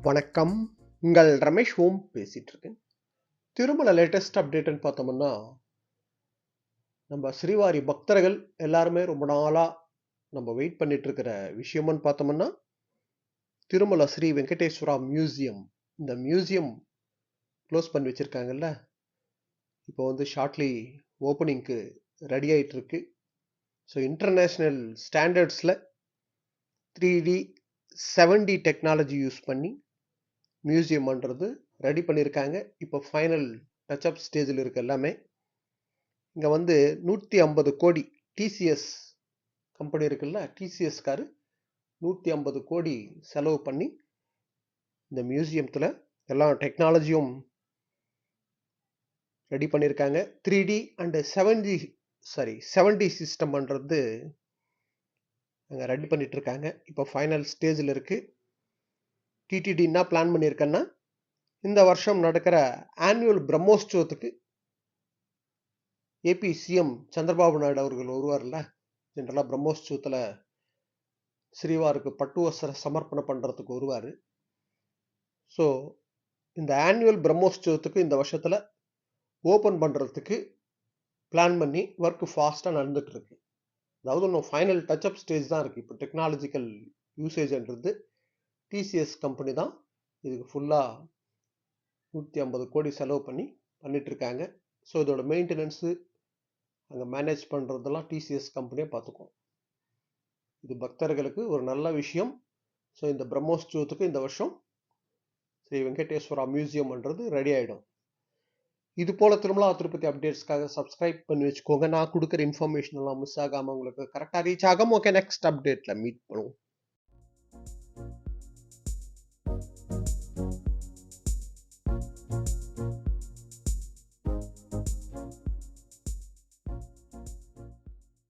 வணக்கம். உங்கள் ரமேஷ் ஓம் பேசிட்டு இருக்கேன். திருமல லேட்டஸ்ட் அப்டேட்னு பார்த்தோம்னா, நம்ம ஸ்ரீவாரி பக்தர்கள் எல்லாருமே ரொம்ப நாளா நம்ம வெயிட் பண்ணிட்டு இருக்கிற விஷயம்னு பார்த்தோம்னா, திருமல ஸ்ரீ வெங்கடேஸ்வரா மியூசியம். இந்த மியூசியம் க்ளோஸ் பண்ணி வச்சிருக்காங்கல்ல. இப்போ வந்து ஷார்ட்லி ஓப்பனிங்க்கு ரெடி ஆயிட்டு இருக்கு. ஸோ இன்டர்நேஷனல் ஸ்டாண்டர்ட்ஸில் 3D 7D டெக்னாலஜி யூஸ் பண்ணி மியூசியம்ன்றது ரெடி பண்ணியிருக்காங்க. இப்போ ஃபைனல் டச்சப் ஸ்டேஜில் இருக்கு எல்லாமே. இங்கே வந்து 150 கோடி டிசிஎஸ் கம்பெனி இருக்குல்ல, டிசிஎஸ்காரு 150 கோடி செலவு பண்ணி இந்த மியூசியத்தில் எல்லா டெக்னாலஜியும் ரெடி பண்ணியிருக்காங்க. 3D அண்ட் 7D சிஸ்டம்ன்றது அங்கே ரெடி பண்ணிட்டு இருக்காங்க. இப்போ ஃபைனல் ஸ்டேஜில் இருக்கு. டிடிடி என்ன பிளான் பண்ணியிருக்கேன்னா, இந்த வருஷம் நடக்கிற ஆனுவல் பிரம்மோற்சவத்துக்கு ஏபி சிஎம் சந்திரபாபு நாயுடு அவர்கள் வருவார்ல, ஜென்ரலாக பிரம்மோற்சவத்தில் ஸ்ரீவாருக்கு பட்டு வஸ்திர சமர்ப்பணம் பண்ணுறதுக்கு வருவார். ஸோ இந்த ஆனுவல் பிரம்மோற்சவத்துக்கு இந்த வருஷத்தில் ஓப்பன் பண்ணுறதுக்கு பிளான் பண்ணி ஒர்க் ஃபாஸ்ட்டாக நடந்துட்டு இருக்கு. அதாவது இன்னும் ஃபைனல் டச்சப் ஸ்டேஜ் தான் இருக்குது. இப்போ டெக்னாலஜிக்கல் யூசேஜ்ன்றது டிசிஎஸ் கம்பெனி தான் இதுக்கு ஃபுல்லாக 150 கோடி செலவு பண்ணி பண்ணிட்டு இருக்காங்க. ஸோ இதோட மெயின்டெனன்ஸு அங்கே மேனேஜ் பண்ணுறதெல்லாம் டிசிஎஸ் கம்பெனியை பார்த்துக்கும். இது பக்தர்களுக்கு ஒரு நல்ல விஷயம். ஸோ இந்த பிரம்மோற்சவத்துக்கு இந்த வருஷம் ஸ்ரீ வெங்கடேஸ்வரா மியூசியம்ன்றது ரெடி ஆகிடும். இது போல திருமலா திருப்பதி அப்டேட்ஸ்க்காக சப்ஸ்கிரைப் பண்ணி வச்சுக்கோங்க. நான் கொடுக்குற இன்ஃபர்மேஷன் எல்லாம் மிஸ் ஆகாமல் உங்களுக்கு கரெக்டாக ரீச் ஆகும். ஓகே, நெக்ஸ்ட் அப்டேட்டில் மீட் பண்ணுவோம்.